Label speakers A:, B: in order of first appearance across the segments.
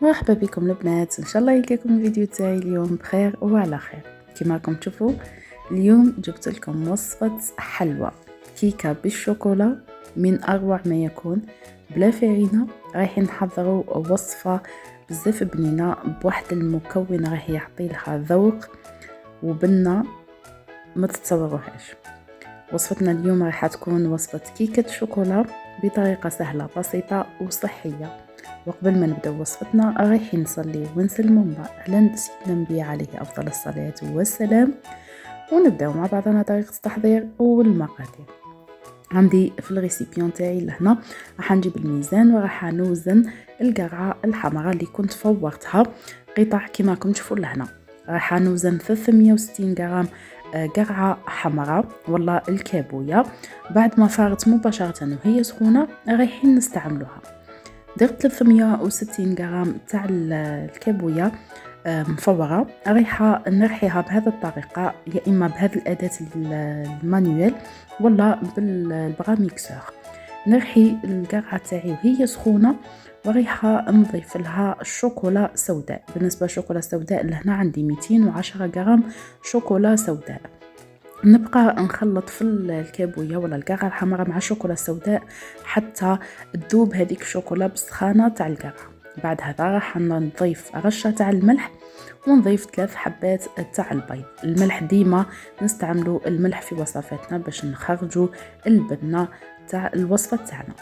A: مرحبا بكم البنات، ان شاء الله يلقاكم الفيديو تاعي اليوم بخير وعلى خير. كما راكم تشوفوا اليوم جبت لكم وصفة حلوى كيكة بالشوكولا من اروع ما يكون بلا فرينة. رايحين نحضروا وصفة بزاف بنينة بواحد المكون راح يعطي لها ذوق وبنة ما تتصوروهاش. وصفتنا اليوم راح تكون وصفة كيكة شوكولا بطريقة سهلة بسيطة وصحية. وقبل ما نبدأ وصفتنا رايحين نصلي ونسلموا على سيدنا النبي عليه أفضل الصلاة والسلام، ونبدأ مع بعضنا طريقة التحضير والمقادير. عندي في الريسيبيون تاعي لهنا راح نجيب الميزان وراح نوزن القرعة الحمراء اللي كنت فورتها قطع كما راكم تشوفوا لهنا. راح نوزن 360 غرام قرعة حمراء والله الكابوية. بعد ما فارت مباشرة وهي سخونة رايحين نستعملوها. درت 360 غرام تاع الكابوية مفورة، رايحة نرحيها بهذه الطريقة، يا إما بهذه الأداة المانيوال ولا بالبراميكسور. نرحي القرعة تاعي وهي سخونة ورايحة نضيف لها الشوكولا سوداء. بالنسبة للشوكولا السوداء لهنا عندي 210 غرام شوكولا سوداء. نبقى نخلط في الكابوية ولا القرعة الحمراء مع الشوكولا السوداء حتى تذوب هذيك الشوكولا بالسخانة تاع القرعة. بعد هذا راح نضيف رشة تاع الملح ونضيف 3 حبات تاع البيض. الملح ديما نستعملوا الملح في وصفاتنا باش نخرجوا البنة تاع الوصفة تاعنا.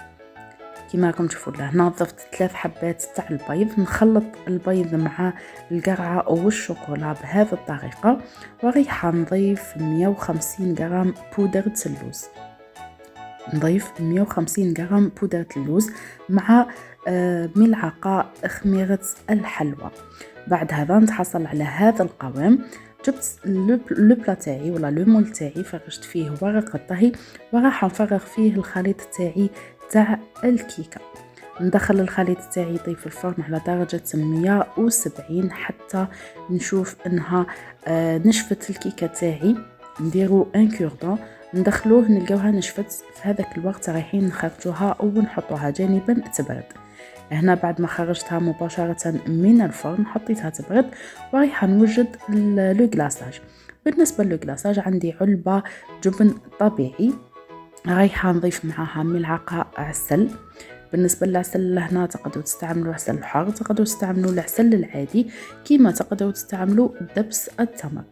A: كما راكم تشوفوا لهنا ضفت 3 حبات تاع البيض. نخلط البيض مع القرعة والشوكولا بهذه الطريقة، ورايحة نضيف 150 غرام بودرة اللوز. نضيف 150 غرام بودرة اللوز مع ملعقة خميرة الحلوى. بعد هذا نتحصل على هذا القوام. جبت لو بلا تاعي ولا لو مول تاعي، فرشت فيه ورق الطهي وراح نفرغ فيه الخليط تاعي تاع الكيكة. ندخل الخليط تاعي يطيب في الفرن على درجة 170 حتى نشوف انها نشفت الكيكة تاعي. نديرو ان كوردون ندخلوه نلقاوها نشفت. في هذاك الوقت رايحين نخرجوها ونحطوها جانبا تبرد. هنا بعد ما خرجتها مباشرة من الفرن حطيتها تبرد ورايحة نوجد لو غلاساج. بالنسبة لو غلاساج عندي علبة جبن طبيعي، رايحة نضيف معاها ملعقة عسل. بالنسبة للعسل هنا تقدروا تستعملوا عسل الحار، تقدروا تستعملوا العسل العادي، كيما تقدروا تستعملوا دبس التمر.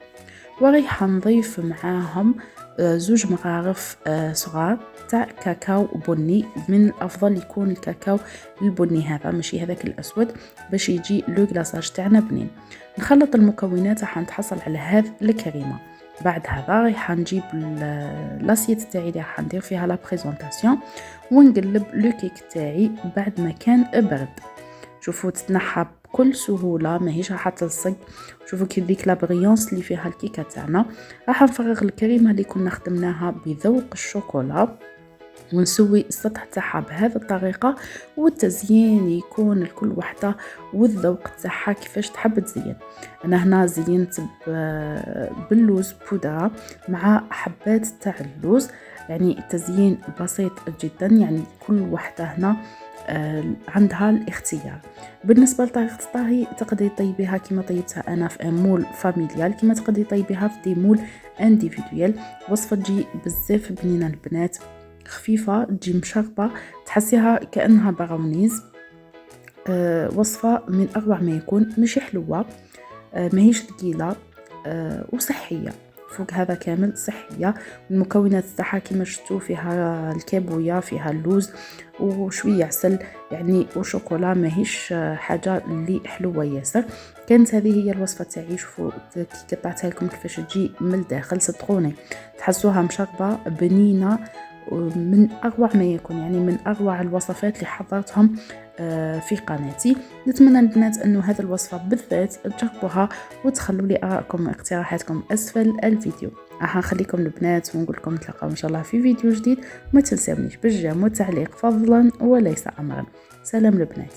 A: ورايحة نضيف معاهم 2 مغارف صغار تاع كاكاو بني. من الافضل يكون الكاكاو البني هذا ماشي هذاك الاسود باش يجي لو غلاساج تاعنا بنين. نخلط المكونات راح نتحصل على هذه الكريمه. بعد هذا رايحه نجيب لاسيت تاعي اللي راح ندير فيها لا بريزونطاسيون ونقلب لو كيك تاعي بعد ما كان برد. شوفوا تتنحى بكل سهوله ماهيش راح تلصق. شوفوا كي ديك لا بريونس اللي فيها الكيكه تاعنا. راح نفرغ الكريمه اللي كنا خدمناها بذوق الشوكولا ونسوي السطح تاعها بهذه الطريقه، والتزيين يكون لكل وحده والذوق تاعها كيفاش تحب تزين. انا هنا زينت باللوز بودره مع حبات تاع اللوز، يعني التزيين بسيط جدا، يعني كل وحده هنا عندها الاختيار. بالنسبه لطريقه الطهي تقدري طيبيها كما طيبتها انا في مول فاميليال، كما تقدري طيبيها في دي مول انديفيدويال. وصفه تجي بزاف بنينه البنات، خفيفه تجي مشربه تحسيها كانها براونيز. وصفه من اروع ما يكون، ماشي حلوه ماهيش ثقيله وصحيه فوق هذا كامل صحيه. المكونات تاعها كما شفتوا فيها الكابويا، فيها اللوز وشويه عسل يعني وشوكولا، ماهيش حاجه اللي حلوه ياسر. كانت هذه هي الوصفه تاعي. شوفوا كي قطعتها لكم كيفاش تجي من الداخل، صدقوني تحسوها مشربه بنينه من اروع ما يكون، يعني من اروع الوصفات اللي حضرتهم في قناتي. نتمنى البنات انه هذه الوصفه بالذات تجربوها وتخلوا لي ارائكم واقتراحاتكم اسفل الفيديو. راح نخليكم البنات ونقول لكم نتلاقاو ان شاء الله في فيديو جديد. ما تنسونيش بالجيم والتعليق فضلا وليس امرا. سلام البنات.